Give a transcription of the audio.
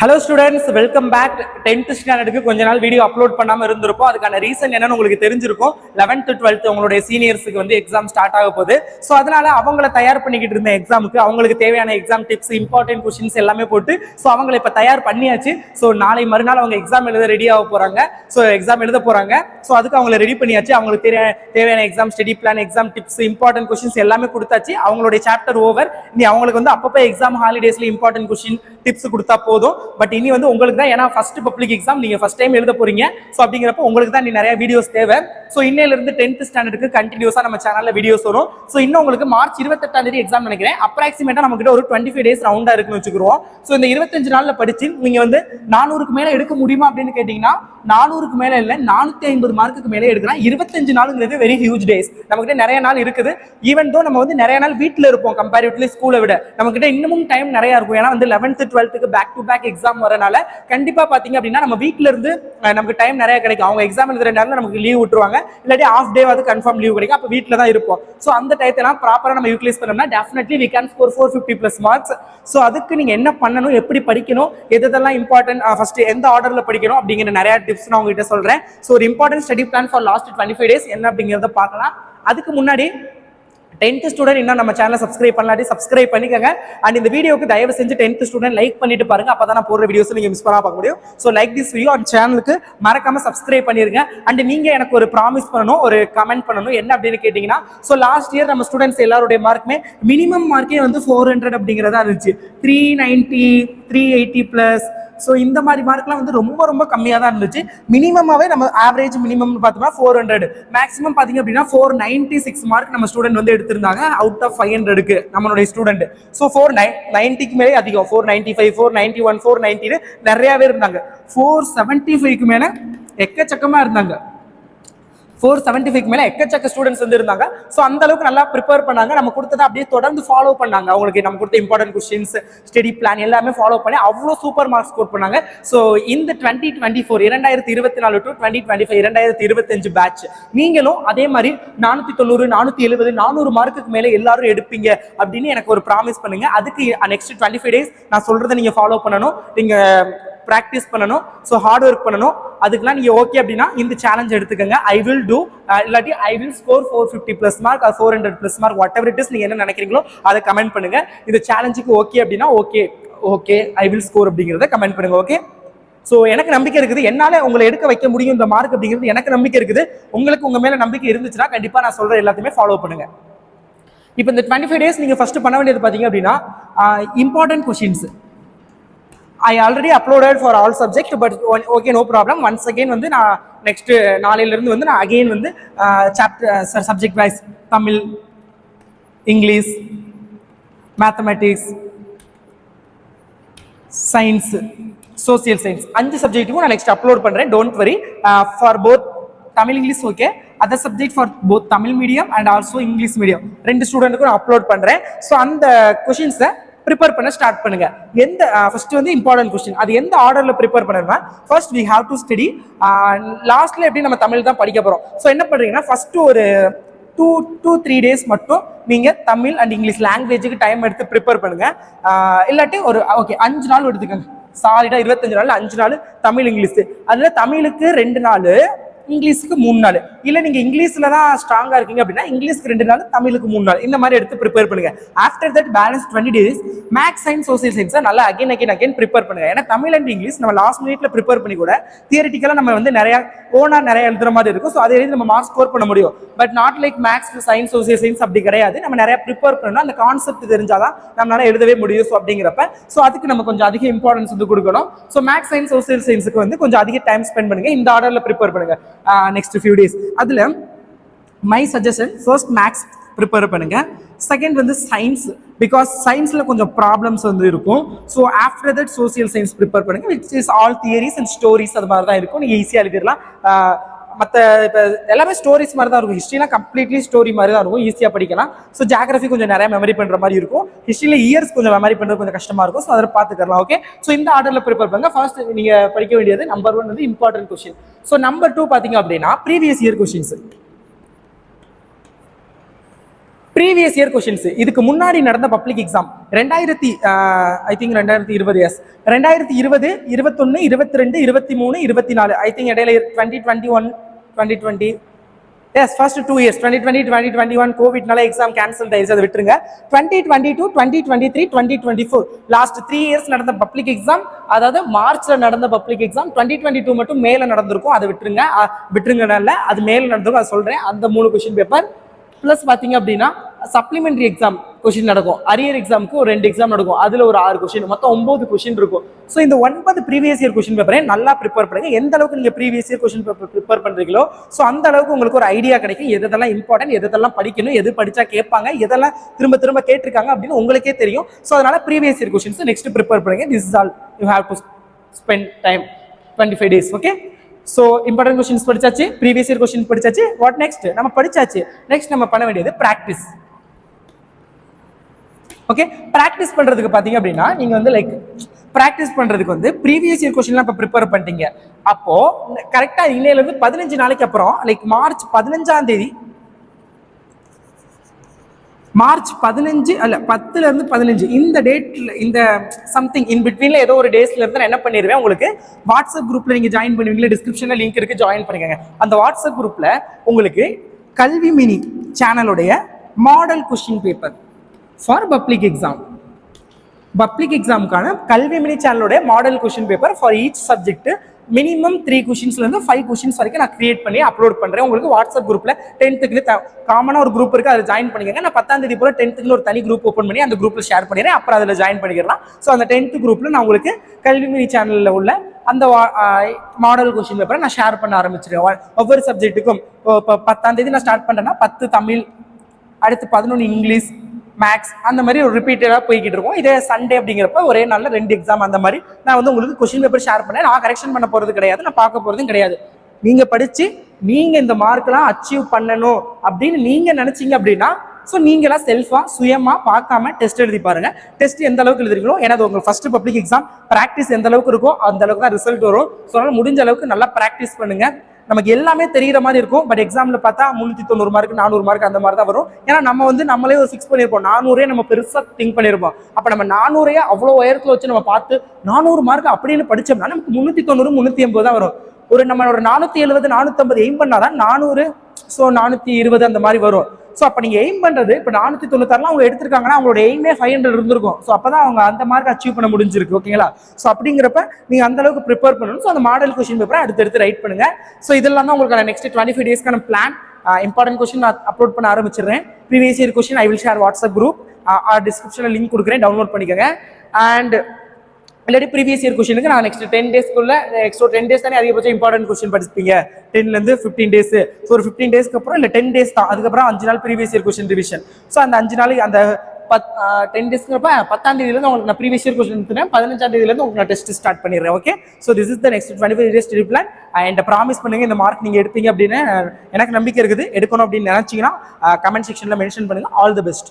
Hello students, welcome back. 10th ஸ்டாண்டர்டுக்கு கொஞ்ச நாள் வீடியோ அப்லோட் பண்ணாமல் இருந்திருப்போம். அதுக்கான ரீசன் என்னன்னு உங்களுக்கு தெரிஞ்சிருக்கும். 11th 12th உங்களுடைய சீனியர்ஸுக்கு வந்து எக்ஸாம் ஸ்டார்ட் ஆக போகுது. ஸோ அதனால அவங்கள தயார் பண்ணிக்கிட்டு இருந்த எக்ஸாமுக்கு அவங்களுக்கு தேவையான எக்ஸாம் டிப்ஸ், இம்பார்ட்டன்ட் கொஸ்டின்ஸ் எல்லாமே போட்டு ஸோ அவங்களை இப்போ தயார் பண்ணியாச்சு. ஸோ நாளை மறுநாள் அவங்க எக்ஸாம் எழுத ரெடி ஆக போறாங்க. ஸோ எக்ஸாம் எழுத போறாங்க. ஸோ அதுக்கு அவங்களை ரெடி பண்ணியாச்சு. அவங்களுக்கு தேவையான exam study plan, exam tips, important questions எல்லாமே கொடுத்தாச்சு. அவங்களுடைய சாப்டர் ஓவர். இனி அவங்களுக்கு வந்து அப்பப்போ எக்ஸாம் ஹாலிடேஸ்ல இம்பார்ட்டன்ட் கொஸ்டின் டிப்ஸ் கொடுத்தா போதும். பட் இனி வந்து உங்களுக்கு தான், ஏன்னா ஃபர்ஸ்ட் பப்ளிக் எக்ஸாம், நீங்க ஃபர்ஸ்ட் டைம் எழுத போறீங்க. ஸோ அப்படிங்கிறப்ப உங்களுக்கு தான் நிறைய வீடியோஸ் தேவை. ஸோ இன்னையில இருந்து 10th ஸ்டாண்டர்டுக்கு கண்டினியூஸா நம்ம சேனல்ல வீடியோஸ் வரும். ஸோ இன்னும் உங்களுக்கு மார்ச் 28 எக்ஸாம் நினைக்கிறேன். அப்ராக்சிமேட்டா நம்ம கிட்ட ஒரு 25 டேஸ் ரவுண்டா இருக்குன்னு வச்சுக்கிறோம். ஸோ இந்த 25 நாள்ல படிச்சு நீங்க வந்து 400க்கு மேல எடுக்க முடியுமா அப்படின்னு கேட்டீங்கன்னா 400க்கு மேல இல்ல, 450 மார்க்குக்கு மேலே எடுக்கலாம். 25 நாளுங்கிறது வெரி ஹியூஜ் டேஸ். நம்ம கிட்ட நிறைய நாள் இருக்குது. ஈவன் தோ நம்ம வந்து நிறைய நாள் வீட்டில் இருப்போம் கம்பேரிட்டிவ்லி ஸ்கூலை விட. நம்ம கிட்ட இன்னமும் டைம் நிறைய இருக்கும். ஏன்னா வந்து 11th 12th back to back exam வரனால கண்டிப்பா பாத்தீங்க அப்படின்னா நம்ம வீட்ல இருந்து நமக்கு டைம் நிறைய கிடைக்கும். அவங்க எக்ஸாம் எழுதுற நேரம் நமக்கு லீவ் விட்டுருவாங்க, இல்லாட்டி ஆஃப் டே வந்து கன்ஃபார்ம் லீவ் கிடைக்கும். அப்ப வீட்ல தான் இருப்போம். ஸோ அந்த டயத்தெல்லாம் ப்ராப்பரா நம்ம யூட்டிலைஸ் பண்ணோம்னா definitely we can score 450+ marks. So அதுக்கு நீங்க என்ன பண்ணணும், எப்படி படிக்கணும், எதெல்லாம் இம்பார்ட்டன்ட், ஃபர்ஸ்ட் எந்த ஆர்டர்ல படிக்கணும் அப்படிங்கிற நிறைய டிப்ஸ் நான் உங்ககிட்ட சொல்றேன். ஸோ ஒரு important study plan for last 25 days என்ன அப்படிங்கிறத பார்க்கலாம். அதுக்கு முன்னாடி 10th ஸ்டூடெண்ட் இன்னும் நம்ம சேனலை சப்ஸ்கிரைப் பண்ணலாட்டி சப்ஸ்கிரைப் பண்ணிக்கங்க. அண்ட் இந்த வீடியோக்கு தயவு செஞ்சு 10th ஸ்டூடெண்ட் லைக் பண்ணிட்டு பாருங்க. அப்பதான் நான் போடுற வீடியோஸ் நீங்க மிஸ் பண்ணாம பார்க்க முடியும். So like this video and சேனலுக்கு மறக்காம சப்ஸ்கிரைப் பண்ணிருங்க. அண்ட் நீங்க எனக்கு ஒரு ப்ராமிஸ் பண்ணணும், ஒரு கமெண்ட் பண்ணணும். என்ன அப்படின்னு கேட்டீங்கன்னா, ஸோ லாஸ்ட் இயர் நம்ம ஸ்டூடெண்ட்ஸ் எல்லாருடைய மார்க்குமே மினிமம் மார்க்கே வந்து 400 அப்படிங்கிறதா இருந்துச்சு. 390 380+. ஸோ இந்த மாதிரி மார்க்லாம் வந்து ரொம்ப ரொம்ப கம்மியாக தான் இருந்துச்சு. மினிமமாவே நம்ம ஆவரேஜ் மினிமம் பார்த்தோம்னா 400, மேக்ஸிமம் பார்த்தீங்க அப்படின்னா 496 மார்க் நம்ம ஸ்டூடெண்ட் வந்து எடுத்திருந்தாங்க அவுட் ஆஃப் 500க்கு நம்மளுடைய ஸ்டூடெண்ட். ஸோ 490க்கு மேலே அதிகம், 495 491 490 நிறையாவே இருந்தாங்க. 475க்கு மேலே எக்கச்சக்கமாக இருந்தாங்க. 475க்கு மேலே எக்கச்சக்க ஸ்டூடெண்ட்ஸ் வந்து இருந்தாங்க. ஸோ அந்த அளவுக்கு நல்லா ப்ரிப்பேர் பண்ணாங்க. நம்ம கொடுத்ததை அப்படியே தொடர்ந்து ஃபாலோ பண்ணாங்க. அவங்களுக்கு நம்ம கொடுத்த இம்பார்ட்டன்ட் கொஸ்டின்ஸ், ஸ்டடி பிளான் எல்லாமே ஃபாலோ பண்ணி அவ்வளோ சூப்பர் மார்க்ஸ் ஸ்கோர் பண்ணாங்க. ஸோ இந்த 2024 2024 to 2025 2025 பேட்ச் நீங்களும் அதே மாதிரி 490 470 400 மார்க்குக்கு மேலே எல்லாரும் எடுப்பீங்க அப்படின்னு எனக்கு ஒரு ப்ராமிஸ் பண்ணுங்க. அதுக்கு நெக்ஸ்ட் 25 டேஸ் நான் சொல்றதை நீங்க ஃபாலோ பண்ணணும், நீங்க பிராக்டிஸ் பண்ணணும், ஸோ ஹார்ட் ஒர்க் பண்ணணும். அதுக்கெல்லாம் நீங்க ஓகே அப்படின்னா இந்த சேலஞ்ச் எடுத்துக்கங்க. ஐ வில் டூ, இல்லாட்டி I will score 450+ mark R 400+ mark, what ever it is. நீங்க என்ன நினைக்கிறீங்களோ அதை கமெண்ட் பண்ணுங்க. இந்த சேலஞ்சுக்கு ஓகே அப்படின்னா ஓகே ஐ வில் ஸ்கோர் அப்படிங்கிறத கமெண்ட் பண்ணுங்க. ஓகே, ஸோ எனக்கு நம்பிக்கை இருக்குது, என்னால உங்களை எடுக்க வைக்க முடியும் இந்த மார்க் அப்படிங்கிறது எனக்கு நம்பிக்கை இருக்குது. உங்களுக்கு உங்க மேல நம்பிக்கை இருந்துச்சுன்னா கண்டிப்பா நான் சொல்ற எல்லாத்தையுமே ஃபாலோ பண்ணுங்க. இப்போ இந்த 25 டேஸ் நீங்க ஃபர்ஸ்ட் பண்ண வேண்டியது பாத்தீங்க அப்படின்னா important questions. I already uploaded for all subject, but okay, no problem. Once again வந்து நான் நெக்ஸ்ட் நாளையில இருந்து வந்து நான் அகைன் வந்து chapter subject wise Tamil, English, mathematics, science, social science 5 சப்ஜெக்ட்டுக்கும் நான் நெக்ஸ்ட் அப்லோட் பண்றேன். Don't worry. For both Tamil English okay, other subject for both Tamil medium and also English medium 2 ஸ்டூடெண்ட்டுக்கும் நான் அப்லோட் பண்றேன். ஸோ அந்த கொஸ்டின்ஸை ப்ரிப்பேர் பண்ண ஸ்டார்ட் பண்ணுங்க. எந்த ஃபர்ஸ்ட் வந்து இம்பார்ட்டன்ட் கொஸ்டின், அது எந்த ஆர்டர்ல ப்ரிப்பேர் பண்ணணும்னா, first we have to study. லாஸ்ட்ல எப்படி நம்ம தமிழ் தான் படிக்க போறோம். ஸோ என்ன பண்றீங்கன்னா ஃபர்ஸ்ட் ஒரு 2-3 டேஸ் மட்டும் நீங்க தமிழ் அண்ட் இங்கிலீஷ் லாங்குவேஜுக்கு டைம் எடுத்து ப்ரிப்பேர் பண்ணுங்க. இல்லாட்டி ஒரு ஓகே 5 நாள் எடுத்துக்கோங்க. சாலிடா 25 நாள் 5 நாள் தமிழ் இங்கிலீஷ். அதுல தமிழுக்கு 2 நாள், இங்கிலீஷுக்கு 3 நாள். இல்ல நீங்க இங்கிலீஷ்ல தான் ஸ்ட்ராங்கா இருக்கீங்க அப்படின்னா இங்கிலீஷ்க்கு 2 நாள், தமிழுக்கு 3 நாள், இந்த மாதிரி எடுத்து ப்ரிப்பேர் பண்ணுங்க. After that balance 20 days maths, science, social science நல்லா அகைன் ப்ரிப்பேர் பண்ணுங்க. ஏன்னா தமிழ் அண்ட் இங்கிலீஷ் நம்ம லாஸ்ட் மினிட்ல ப்ரிப்பேர் பண்ணி கூட தியரிட்டிக்கலா நம்ம வந்து நிறைய எழுதுற மாதிரி இருக்கும். ஸோ அதை எழுதி நம்ம மார்க்ஸ் ஸ்கோர் பண்ண முடியும். But not like maths, science, social science அப்படி கிடையாது. நம்ம நிறைய ப்ரிப்பேர் பண்ணணும், அந்த கான்செப்ட் தெரிஞ்சாதான் நம்மளால எழுதவே முடியும். ஸோ அப்படிங்கிறப்ப ஸோ அதுக்கு நம்ம கொஞ்சம் அதிக இம்பார்ட்டன்ஸ் வந்து கொடுக்கணும். ஸோ மேக்ஸ், சயின்ஸ், சோசியல் சயின்ஸுக்கு வந்து கொஞ்சம் அதிக டைம் ஸ்பெண்ட் பண்ணுங்க. இந்த ஆர்டர்ல ப்ரிப்பேர் பண்ணுங்க நெக்ஸ்ட் ஃபியூ டேஸ். அதுல my suggestion, first maths prepare பண்ணுங்க. செகண்ட் வந்து சயின்ஸ், பிகாஸ் சயின்ஸ்ல கொஞ்சம் ப்ராப்ளம்ஸ் வந்து இருக்கும். So after that social science prepare பண்ணுங்க, which is all theories and stories. அது மாதிரி தான் இருக்கும். நீங்க ஈஸியாக எழுதிடலாம். மற்ற இப்போ எல்லாமே ஸ்டோரிஸ் மாதிரி தான் இருக்கும். ஹிஸ்ட்ரிலாம் கம்ப்ளீட்லி ஸ்டோரி மாதிரி தான் இருக்கும், ஈஸியாக படிக்கலாம். ஸோ ஜியாகிரபி கொஞ்சம் நிறைய மெமரி பண்ணுற மாதிரி இருக்கும். ஹிஸ்ட்ரியில் இயர்ஸ் கொஞ்சம் மெமரி பண்ணுறது கொஞ்சம் கஷ்டமாக இருக்கும். ஸோ அதை பார்த்துக்கலாம். ஓகே, ஸோ இந்த ஆர்டரில் ப்ரிப்பேர் பண்ணுங்க. ஃபர்ஸ்ட் நீங்கள் படிக்க வேண்டியது நம்பர் 1 வந்து இம்பார்ட்டன்ட் கொஸ்டின். ஸோ நம்பர் 2 பார்த்தீங்க அப்படின்னா previous year questions. Previous year questions இதுக்கு முன்னாடி நடந்த பப்ளிக் எக்ஸாம் 2020 ஐ திங்க் 2020 எஸ் 2020 21 22 23 24 ஐ திங்க் இடையில 2021 2020 எஸ் ஃபர்ஸ்ட் 2 இயர்ஸ் 2020 2021 கோவிட்னால எக்ஸாம் கேன்சல் ஆயிடுச்சு, அதை விட்டுருங்க. 2022 2023 2024 லாஸ்ட் 3 இயர்ஸ் நடந்த பப்ளிக் எக்ஸாம், அதாவது மார்ச்ல நடந்த பப்ளிக் எக்ஸாம் 2022 மட்டும் மேல நடந்திருக்கும், அதை விட்டுருங்கனால அது மேல நடந்திருக்கும், அதை சொல்றேன். அந்த 3 கொஸ்டின் பேப்பர் ப்ளஸ் பார்த்தீங்க அப்படின்னா சப்ளிமெண்ட்ரி எக்ஸாம் கொஸ்டின் நடக்கும். அரியர் எக்ஸாமுக்கு ஒரு 2 எக்ஸாம் நடக்கும், அதில் ஒரு 6 கொஸ்டின், மொத்தம் 9 கொஸ்டின் இருக்கும். ஸோ இந்த 9 ப்ரீவியஸ் இயர் கொஸ்டின் பேப்பரை நல்லா ப்ரிப்பேர் பண்ணுங்க. எந்த அளவுக்கு நீங்கள் previous year question paper prepare பண்ணுறீங்களோ ஸோ அந்த அளவுக்கு உங்களுக்கு ஒரு ஐடியா கிடைக்கும், எதெல்லாம் இம்பார்ட்டன்ட், எதெல்லாம் படிக்கணும், எது படிச்சா கேட்பாங்க, எதெல்லாம் திரும்ப திரும்ப கேட்டிருக்காங்க அப்படின்னு உங்களுக்கே தெரியும். ஸோ அதனால previous year questions next prepare பண்ணுங்க. This is all you have to spend time 25 days. Okay, so important questions படிச்சாச்சு, ப்ரீவியஸ் இயர் கொஸ்டின் படிச்சாச்சு. What next? நம்ம படிச்சாச்சு, நெக்ஸ்ட் நம்ம பண்ண வேண்டியது ப்ராக்டிஸ். ஓகே, ப்ராக்டிஸ் பண்றதுக்கு பாத்தீங்க அப்படின்னா நீங்க வந்து லைக் ப்ராக்டிஸ் பண்றதுக்கு வந்து ப்ரீவியஸ் இயர் கொஸ்டின்லாம் இப்போ ப்ரிப்பேர் பண்ணிட்டீங்க. அப்போ கரெக்டா இன்னையில இருந்து 15 நாளைக்கு அப்புறம் லைக் மார்ச் 15ஆம் தேதி, மார்ச் 15 அல்ல 10ல இருந்து 15 இந்த டேட்ல, இந்த சம்திங் இன் பிட்வீன்ல ஏதோ ஒரு டேஸ்ல இருந்து நான் என்ன பண்ணிடுவேன், உங்களுக்கு வாட்ஸ்அப் குரூப்ல நீங்க ஜாயின் பண்ணுவீங்களா, டிஸ்கிரிப்ஷன்ல லிங்க் இருக்கு, ஜாயின் பண்ணிக்கங்க. அந்த வாட்ஸ்அப் குரூப்ல உங்களுக்கு கல்வி மினி சேனலுடைய model question paper for public எக்ஸாமுக்கான கல்வி மினி சேனலோட model question paper for each subject minimum 3 கொஸ்டின்ஸ்ல இருந்து 5 கொஸ்டின்ஸ் வரைக்கும் நான் கிரியேட் பண்ணி அப்லோட் பண்றேன். உங்களுக்கு வாட்ஸ்அப் குரூப்ல 10th காமனா ஒரு குரூப் இருக்கு, அதை ஜாயின் பண்ணிக்கங்க. நான் 10ஆம் தேதி போல 10th ஒரு தனி குரூப் ஓப்பன் பண்ணி அந்த குரூப்ல ஷேர் பண்ணிடுறேன், அப்புறம் அதில் ஜாயின் பண்ணிக்கலாம். ஸோ அந்த 10th குரூப்ல நான் உங்களுக்கு கல்வி மினி சேனல்ல உள்ள அந்த மாடல் கொஸ்டின் பேப்பரை நான் ஷேர் பண்ண ஆரம்பிச்சிருக்கேன். ஒவ்வொரு சப்ஜெக்ட்டுக்கும் இப்போ 10ஆம் தேதி நான் ஸ்டார்ட் பண்றேன்னா 10 தமிழ், அடுத்து 11 இங்கிலீஷ், மேக்ஸ், அந்த மாதிரி ஒரு ரிப்பீட்டடாக போய்கிட்டு இருக்கும். இதே சண்டே அப்படிங்கிறப்ப ஒரே நாளில் 2 எக்ஸாம், அந்த மாதிரி நான் வந்து உங்களுக்கு கொஸ்டின் பேப்பர் ஷேர் பண்ணேன். நான் கரெக்ஷன் பண்ண போகிறது கிடையாது, நான் பார்க்க போகிறதும் கிடையாது. நீங்கள் படித்து நீங்கள் இந்த மார்க்கெலாம் அச்சீவ் பண்ணணும் அப்படின்னு நீங்கள் நினச்சிங்க அப்படின்னா ஸோ நீங்களாம் செல்ஃபாக சுயமாக பார்க்காம டெஸ்ட் எழுதி பாருங்கள். டெஸ்ட் எந்த அளவுக்கு எழுதுறீங்களோ, ஏன்னா அது உங்கள் ஃபர்ஸ்ட் பப்ளிக் எக்ஸாம், ப்ராக்டிஸ் எந்த அளவுக்கு இருக்கோ அந்த அளவுக்கு தான் ரிசல்ட் வரும். ஸோ அதனால் முடிஞ்ச அளவுக்கு நல்லா ப்ராக்டிஸ் பண்ணுங்கள். நமக்கு எல்லாமே தெரிகிற மாதிரி இருக்கும், பட் எக்ஸாம்ல பார்த்தா 390 மார்க் 400 மார்க் அந்த மாதிரி தான் வரும். ஏன்னா நம்ம வந்து நம்மளே ஒரு ஃபிக்ஸ் பண்ணியிருப்போம், 400 நம்ம பெருசாக திங்க் பண்ணியிருப்போம். அப்போ நம்ம 400 அவ்வளோ உயரத்தில் வச்சு நம்ம பார்த்து 400 மார்க் அப்படின்னு படித்தோம்னா நமக்கு 390 380 தான் வரும். ஒரு நம்மளோட 470 450 எய்ம் பண்ணாதான் 400, ஸோ 420 அந்த மாதிரி வரும். ஸோ அப்போ நீங்கள் எய்ம் பண்ணுறது இப்போ 496 அவங்க எடுத்திருக்காங்கன்னா அவங்களோட எய்மே 500 இருந்திருக்கும். ஸோ அப்போ தான் அவங்க அந்த மார்க் அச்சீவ் பண்ண முடிஞ்சிருக்கு. ஓகேங்களா? ஸோ அப்படிங்கிறப்ப நீங்கள் அந்த அளவுக்கு ப்ரிப்பேர் பண்ணணும். ஸோ அந்த மாடல் கொஸ்டின் பேப்பரை அடுத்தடுத்து ரைட் பண்ணுங்க. ஸோ இதெல்லாம் தான் உங்களுக்கு நெக்ஸ்ட் 25 டேஸ்க்கான பிளான். இம்பார்ட்டன்ட் கொஸ்டின் நான் அப்லோட் பண்ண ஆரம்பிச்சிடுறேன். Previous year question I will share WhatsApp group, டிஸ்கிரிப்ஷனில் லிங்க் கொடுக்குறேன், டவுன்லோட் பண்ணிக்கோங்க. அண்ட் இல்லாட்டி ப்ரீவியஸ் இயர் கொஸ்டினுக்கு நான் நெக்ஸ்ட் 10 டேஸ்க்குள்ள நெக்ஸ்ட் ஒரு 10 டேஸ் தானே அதிகபட்சம் இம்பார்ட்டன்ட் கொஸ்டின் படிப்பீங்க, 10லேருந்து 15 டேஸ். ஸோ ஒரு 15 டேஸ்க்கு அப்புறம் இல்லை 10 டேஸ் தான், அதுக்கப்புறம் 5 நாள் previous year question revision. So அந்த 5 நாளைக்கு அந்த 10 டேஸ்க்கு 10ஆம் தேதியிலேருந்து உங்களுக்கு நான் ப்ரீவியஸ் இயர் கொஸ்டின் எடுத்துறேன், 15ஆம் தேதியிலேருந்து உங்களுக்கு நான் டெஸ்ட் ஸ்டார்ட் பண்ணிடுறேன். Okay, so this is the next 25 days study plan. And promise பண்ணுங்க இந்த மார்க் நீங்கள் எடுப்பீங்க அப்படின்னு எனக்கு நம்பிக்கை இருக்குது. எடுக்கணும் அப்படின்னு நினைச்சீங்கன்னா கமெண்ட் செக்ஷனில் மென்ஷன் பண்ணுங்க. All the best.